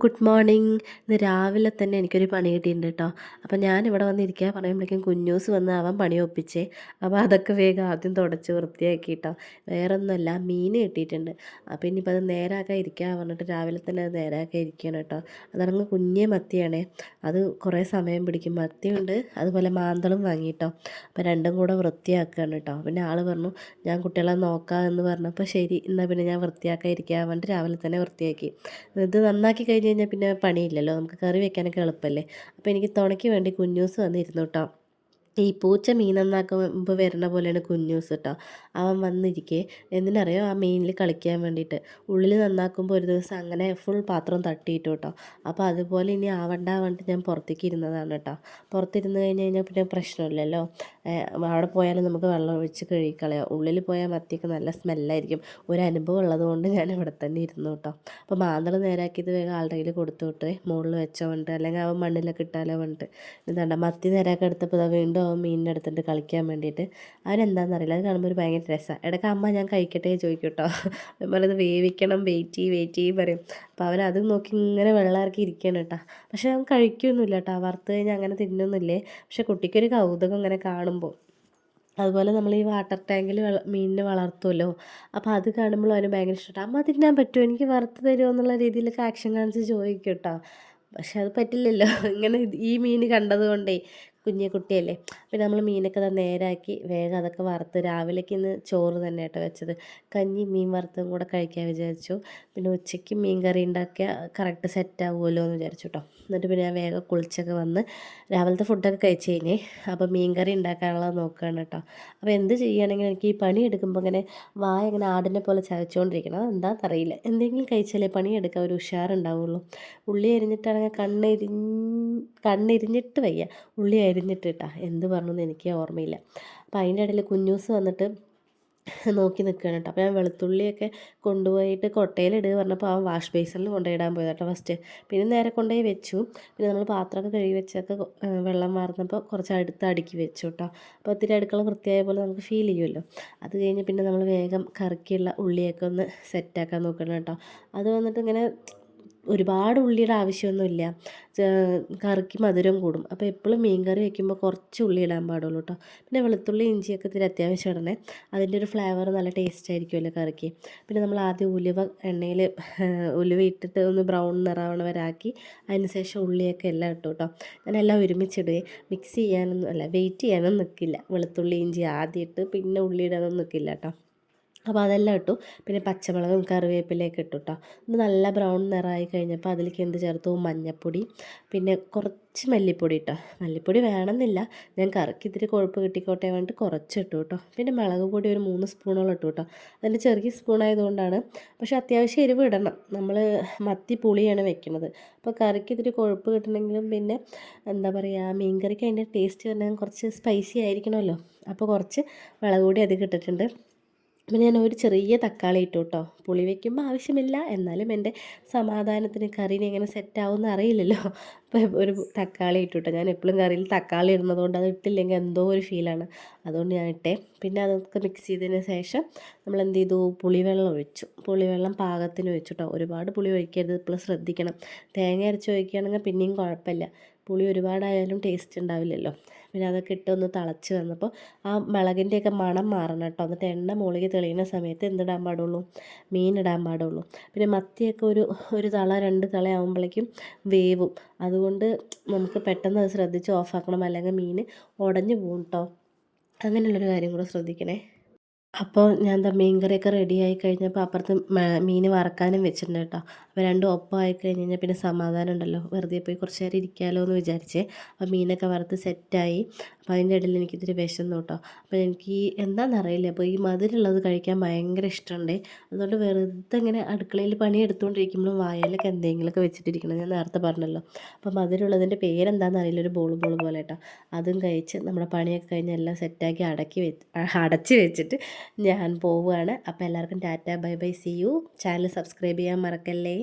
Good morning. ഇന്ന് രാവിലെ തന്നെ എനിക്കൊരു പണി കിട്ടിയിട്ടുണ്ട് കേട്ടോ. അപ്പം ഞാനിവിടെ വന്നിരിക്കുക പറയുമ്പോഴേക്കും കുഞ്ഞൂസ് വന്ന് അവൻ പണി ഒപ്പിച്ചേ. അപ്പോൾ അതൊക്കെ വേഗം ആദ്യം തുടച്ച് വൃത്തിയാക്കി കേട്ടോ. വേറൊന്നുമല്ല, മീൻ കിട്ടിയിട്ടുണ്ട്. അപ്പോൾ ഇനിയിപ്പോൾ അത് നേരാക്കാൻ ഇരിക്കുക പറഞ്ഞിട്ട് രാവിലെ തന്നെ അത് നേരാക്കാൻ ഇരിക്കുകയാണ് കേട്ടോ. അതങ്ങ് കുഞ്ഞേ മത്തിയാണേ. അത് കുറേ സമയം പിടിക്കും. മത്തിയുണ്ട്, അതുപോലെ മാന്തളും വാങ്ങിയിട്ടോ. അപ്പോൾ രണ്ടും കൂടെ വൃത്തിയാക്കുകയാണ് കേട്ടോ. പിന്നെ ആൾ പറഞ്ഞു ഞാൻ കുട്ടികളെ നോക്കാം എന്ന് പറഞ്ഞപ്പോൾ ശരി എന്നാൽ പിന്നെ ഞാൻ വൃത്തിയാക്കാൻ ഇരിക്കുക പറഞ്ഞിട്ട് രാവിലെ തന്നെ വൃത്തിയാക്കി. ഇത് നന്നാക്കി കഴിഞ്ഞ് കഴിഞ്ഞാൽ പിന്നെ പണിയില്ലല്ലോ, നമുക്ക് കറി വെക്കാനൊക്കെ എളുപ്പമല്ലേ. അപ്പോൾ എനിക്ക് തുണയ്ക്ക് വേണ്ടി കുഞ്ഞൂസ് വന്നിരുന്നു കേട്ടോ. ഈ പൂച്ച മീൻ നന്നാക്കുമ്പോൾ വരുന്ന പോലെയാണ് കുഞ്ഞൂസ് കേട്ടോ. അവൻ വന്നിരിക്കേ എന്തിനറിയോ, ആ മീനിൽ കളിക്കാൻ വേണ്ടിയിട്ട്. ഉള്ളിൽ നന്നാക്കുമ്പോൾ ഒരു ദിവസം അങ്ങനെ ഫുൾ പാത്രം തട്ടിയിട്ടു കേട്ടോ. അപ്പോൾ അതുപോലെ ഇനി ആവണ്ട പറഞ്ഞിട്ട് ഞാൻ പുറത്തേക്ക് ഇരുന്നതാണ് കേട്ടോ. പുറത്തിരുന്ന് കഴിഞ്ഞ് കഴിഞ്ഞാൽ പിന്നെ പ്രശ്നമില്ലല്ലോ. അവിടെ പോയാലും നമുക്ക് വെള്ളം ഒഴിച്ച് കഴുകിക്കളയാം. ഉള്ളിൽ പോയാൽ മത്തിയൊക്കെ നല്ല സ്മെല്ലായിരിക്കും. ഒരു അനുഭവം ഉള്ളതുകൊണ്ട് ഞാൻ ഇവിടെ തന്നെ ഇരുന്നു കേട്ടോ. അപ്പോൾ മാന്തൾ നേരാക്കിയത് വേഗം ആളുടെ കയ്യിൽ കൊടുത്തു വിട്ട് മുകളിൽ വെച്ചോ വേണ്ടിട്ട്, അല്ലെങ്കിൽ അവൻ മണ്ണിലൊക്കെ ഇട്ടാലോ വേണ്ടിട്ട്. എന്താ മത്തി നേരാക്കി എടുത്തപ്പോൾ വീണ്ടും അവൻ മീനിനെ എടുത്തിട്ട് കളിക്കാൻ വേണ്ടിയിട്ട്. അവനെന്താണെന്നറിയില്ല, അത് കാണുമ്പോൾ ഒരു ഭയങ്കര രസമാണ്. ഇടയ്ക്ക് അമ്മ ഞാൻ കഴിക്കട്ടെ ചോദിക്കും കേട്ടോ. അതുപോലെ അത് വേവിക്കണം, വെയിറ്റ് ചെയ്യും പറയും. അപ്പോൾ അവൻ അത് നോക്കി ഇങ്ങനെ വെള്ളം ഇറക്കി ഇരിക്കുകയാണ് കേട്ടോ. പക്ഷേ അവൻ കഴിക്കൊന്നുമില്ല കേട്ടോ. വറുത്ത് കഴിഞ്ഞാൽ അങ്ങനെ തിന്നൊന്നുമില്ലേ. പക്ഷേ കുട്ടിക്കൊരു കൗതുകം ഇങ്ങനെ കാണുമ്പോൾ. അതുപോലെ നമ്മൾ ഈ വാട്ടർ ടാങ്കിൽ മീനിനെ വളർത്തുമല്ലോ. അപ്പോൾ അത് കാണുമ്പോൾ അവന് ഭയങ്കര ഇഷ്ടമാണ്. അമ്മ തിന്നാൻ പറ്റുമോ, എനിക്ക് വറുത്ത് തരുമോ എന്നുള്ള രീതിയിലൊക്കെ ആക്ഷൻ കാണിച്ച് ചോദിക്കും കേട്ടോ. പക്ഷെ അത് പറ്റില്ലല്ലോ. ഇങ്ങനെ ഈ മീൻ കണ്ടതുകൊണ്ടേ, കുഞ്ഞു കുട്ടിയല്ലേ. പിന്നെ നമ്മൾ മീനൊക്കെ നേരാക്കി വേഗം അതൊക്കെ വറുത്ത് രാവിലേക്ക് ഇന്ന് ചോറ് തന്നെ കേട്ടോ വെച്ചത്. കഞ്ഞി മീൻ വറുത്തതും കൂടെ കഴിക്കാൻ വിചാരിച്ചു. പിന്നെ ഉച്ചയ്ക്ക് മീൻ കറി ഉണ്ടാക്കിയാൽ കറക്റ്റ് സെറ്റ് ആവുമല്ലോ എന്ന് വിചാരിച്ചു കേട്ടോ. എന്നിട്ട് പിന്നെ ഞാൻ വേഗം കുളിച്ചൊക്കെ വന്ന് രാവിലത്തെ ഫുഡൊക്കെ കഴിച്ച് കഴിഞ്ഞേ. അപ്പോൾ മീൻ കറി ഉണ്ടാക്കാനുള്ളത് നോക്കുകയാണ് കേട്ടോ. അപ്പോൾ എന്ത് ചെയ്യുകയാണെങ്കിൽ എനിക്ക് ഈ പണി എടുക്കുമ്പോൾ ഇങ്ങനെ വായ ഇങ്ങനെ ആടിനെ പോലെ ചവച്ചുകൊണ്ടിരിക്കണം. അതെന്താണെന്നറിയില്ല, എന്തെങ്കിലും കഴിച്ചാലേ പണിയെടുക്കാൻ ഒരു ഉഷാറുണ്ടാവുള്ളൂ. ഉള്ളി അരിഞ്ഞിട്ടാണെങ്കിൽ കണ്ണിരിഞ്ഞിട്ട് വയ്യ. ഉള്ളി അരിഞ്ഞിട്ട് കേട്ടാ എന്ത് പറഞ്ഞെന്ന് എനിക്ക് ഓർമ്മയില്ല. അപ്പോൾ അതിൻ്റെ ഇടയിൽ കുഞ്ഞൂസ് വന്നിട്ട് നോക്കി നിൽക്കുകയാണ് കേട്ടോ. അപ്പോൾ ഞാൻ വെളുത്തുള്ളിയൊക്കെ കൊണ്ടുപോയിട്ട് കൊട്ടയിലിടുക പറഞ്ഞപ്പോൾ അവൻ വാഷ് ബേസിനിൽ കൊണ്ടുപോയിടാൻ പോയത് കേട്ടോ ഫസ്റ്റ്. പിന്നെ നേരെ കൊണ്ടുപോയി വെച്ചു. പിന്നെ നമ്മൾ പാത്രമൊക്കെ കഴുകി വെച്ചൊക്കെ വെള്ളം വാർന്നപ്പോൾ കുറച്ച് അടുക്കി വെച്ചു കേട്ടോ. അപ്പോൾ ഒത്തിരി അടുക്കള വൃത്തിയായ പോലെ നമുക്ക് ഫീൽ ചെയ്യുമല്ലോ. അത് കഴിഞ്ഞ് പിന്നെ നമ്മൾ വേഗം കറിക്കുള്ള ഉള്ളിയൊക്കെ ഒന്ന് സെറ്റാക്കാൻ നോക്കണം കേട്ടോ. അത് വന്നിട്ട് ഇങ്ങനെ ഒരുപാട് ഉള്ളിയുടെ ആവശ്യമൊന്നുമില്ല. കറിക്ക് മധുരം കൂടും. അപ്പോൾ എപ്പോഴും മീൻ കറി വയ്ക്കുമ്പോൾ കുറച്ച് ഉള്ളി ഇടാൻ പാടുള്ളൂ കേട്ടോ. പിന്നെ വെളുത്തുള്ളി ഇഞ്ചിയൊക്കെ ഇത്തിരി അത്യാവശ്യം ഇടണേ. അതിൻ്റെ ഒരു ഫ്ലേവർ നല്ല ടേസ്റ്റ് ആയിരിക്കുമല്ലോ കറിക്ക്. പിന്നെ നമ്മൾ ആദ്യം എണ്ണയിൽ ഉലുവ ഇട്ടിട്ട് ഒന്ന് ബ്രൗൺ നിറാവണ വരെ ആക്കി അതിന് ശേഷം ഉള്ളിയൊക്കെ എല്ലാം ഇട്ടു കേട്ടോ. ഞാനെല്ലാം ഒരുമിച്ചിടുകയെ, മിക്സ് ചെയ്യാനൊന്നും അല്ല, വെയിറ്റ് ചെയ്യാനൊന്നും നിൽക്കില്ല. വെളുത്തുള്ളി ഇഞ്ചി ആദ്യം ഇട്ട് പിന്നെ ഉള്ളി ഇടാനൊന്നും നിൽക്കില്ല കേട്ടോ. അപ്പോൾ അതെല്ലാം ഇട്ടു. പിന്നെ പച്ചമുളകും കറിവേപ്പിലയൊക്കെ ഇട്ടു കേട്ടോ. ഇത് നല്ല ബ്രൗൺ നിറമായി കഴിഞ്ഞപ്പോൾ അതിലേക്ക് എന്ത് ചേർത്തു, മഞ്ഞൾപ്പൊടി, പിന്നെ കുറച്ച് മല്ലിപ്പൊടി ഇട്ടോ. മല്ലിപ്പൊടി വേണമെന്നില്ല, ഞാൻ കറിക്ക് ഇത്തിരി കൊഴുപ്പ് കിട്ടിക്കോട്ടെ വേണ്ടിയിട്ട് കുറച്ച് ഇട്ടു കേട്ടോ. പിന്നെ മുളക് പൊടി ഒരു 3 സ്പൂണോളം ഇട്ടു കേട്ടോ. അതിൻ്റെ ചെറിയ സ്പൂണായതുകൊണ്ടാണ്. പക്ഷേ അത്യാവശ്യം എരിവ് ഇടണം. നമ്മൾ മത്തി പുളിയാണ് വെക്കുന്നത്. അപ്പോൾ കറിക്ക് ഇത്തിരി കൊഴുപ്പ് കിട്ടണമെങ്കിലും പിന്നെ എന്താ പറയുക, മീൻ കറിക്ക് അതിൻ്റെ ടേസ്റ്റ് വരണമെങ്കിൽ കുറച്ച് സ്പൈസി ആയിരിക്കണമല്ലോ. അപ്പോൾ കുറച്ച് മുളക് പൊടി അധികം ഇട്ടിട്ടുണ്ട്. പിന്നെ ഞാൻ ഒരു ചെറിയ തക്കാളി ഇട്ടു കേട്ടോ. പുളി വയ്ക്കുമ്പോൾ ആവശ്യമില്ല, എന്നാലും എൻ്റെ സമാധാനത്തിന് കറീനെ എങ്ങനെ സെറ്റാവുമെന്ന് അറിയില്ലല്ലോ. അപ്പോൾ ഒരു തക്കാളി ഇട്ടു കേട്ടോ. ഞാൻ എപ്പോഴും കറിയിൽ തക്കാളി ഇടുന്നതുകൊണ്ട് അത് ഇട്ടില്ലെങ്കിൽ എന്തോ ഒരു ഫീലാണ്. അതുകൊണ്ട് ഞാൻ ഇട്ടേ. പിന്നെ അതൊക്കെ മിക്സ് ചെയ്തതിന് ശേഷം നമ്മൾ എന്ത് ചെയ്തു, പുളിവെള്ളം ഒഴിച്ചു. പുളിവെള്ളം പാകത്തിന് ഒഴിച്ചു കേട്ടോ. ഒരുപാട് പുളി ഒഴിക്കരുത്, ഇപ്പോൾ ശ്രദ്ധിക്കണം. തേങ്ങ അരച്ച് ഒഴിക്കുകയാണെങ്കിൽ പിന്നെയും കുഴപ്പമില്ല. പുളി ഒരുപാടായാലും ടേസ്റ്റ് ഉണ്ടാവില്ലല്ലോ. പിന്നെ അതൊക്കെ ഇട്ടൊന്ന് തിളച്ച് വന്നപ്പോൾ ആ മുളകിൻ്റെയൊക്കെ മണം മാറണം കേട്ടോ. എന്നിട്ട് എണ്ണ മുകളിൽ തെളിയുന്ന സമയത്ത് എന്തിടാൻ പാടുള്ളൂ, മീനിടാൻ പാടുള്ളൂ. പിന്നെ മത്തിയൊക്കെ ഒരു തള 2 തള ആകുമ്പോഴേക്കും വേവും. അതുകൊണ്ട് നമുക്ക് പെട്ടെന്ന് അത് ശ്രദ്ധിച്ച് ഓഫാക്കണം, അല്ലെങ്കിൽ മീൻ ഉടഞ്ഞു പോകും കേട്ടോ. അങ്ങനെയുള്ളൊരു കാര്യം കൂടെ ശ്രദ്ധിക്കണേ. അപ്പോൾ ഞാൻ മീൻ കറിയൊക്കെ റെഡിയായി കഴിഞ്ഞപ്പോൾ അപ്പുറത്ത് മീൻ വറക്കാനും വെച്ചിട്ടുണ്ട് കേട്ടോ. അപ്പോൾ രണ്ടും ഒപ്പമായി കഴിഞ്ഞ് കഴിഞ്ഞാൽ പിന്നെ സമാധാനം ഉണ്ടല്ലോ. വെറുതെ പോയി കുറച്ച് നേരം ഇരിക്കാമല്ലോ എന്ന് വിചാരിച്ചേ. അപ്പോൾ മീനൊക്കെ വറുത്ത് സെറ്റായി. അപ്പോൾ അതിൻ്റെ ഇടയിൽ എനിക്കിത്തിരി വിശന്നു കേട്ടോ. അപ്പോൾ എനിക്ക് എന്താണെന്നറിയില്ല, അപ്പോൾ ഈ മധുരമുള്ളത് കഴിക്കാൻ ഭയങ്കര ഇഷ്ടമുണ്ടേ. അതുകൊണ്ട് വെറുതെ ഇങ്ങനെ അടുക്കളയിൽ പണി എടുത്തുകൊണ്ടിരിക്കുമ്പോഴും വായലൊക്കെ എന്തെങ്കിലുമൊക്കെ വെച്ചിട്ടിരിക്കണം. ഞാൻ നേരത്തെ പറഞ്ഞല്ലോ. അപ്പോൾ മധുരമുള്ളതിൻ്റെ പേരെന്താണെന്ന് അറിയില്ല, ഒരു ബോൾ പോലെ കേട്ടോ. അതും കഴിച്ച് നമ്മുടെ പണിയൊക്കെ കഴിഞ്ഞ് എല്ലാം സെറ്റാക്കി അടച്ച് വെച്ചിട്ട് ഞാൻ പോവുകയാണ്. അപ്പോൾ എല്ലാവർക്കും ടാറ്റ, bye bye, see you. Channel subscribe ചെയ്യാൻ മറക്കല്ലേ.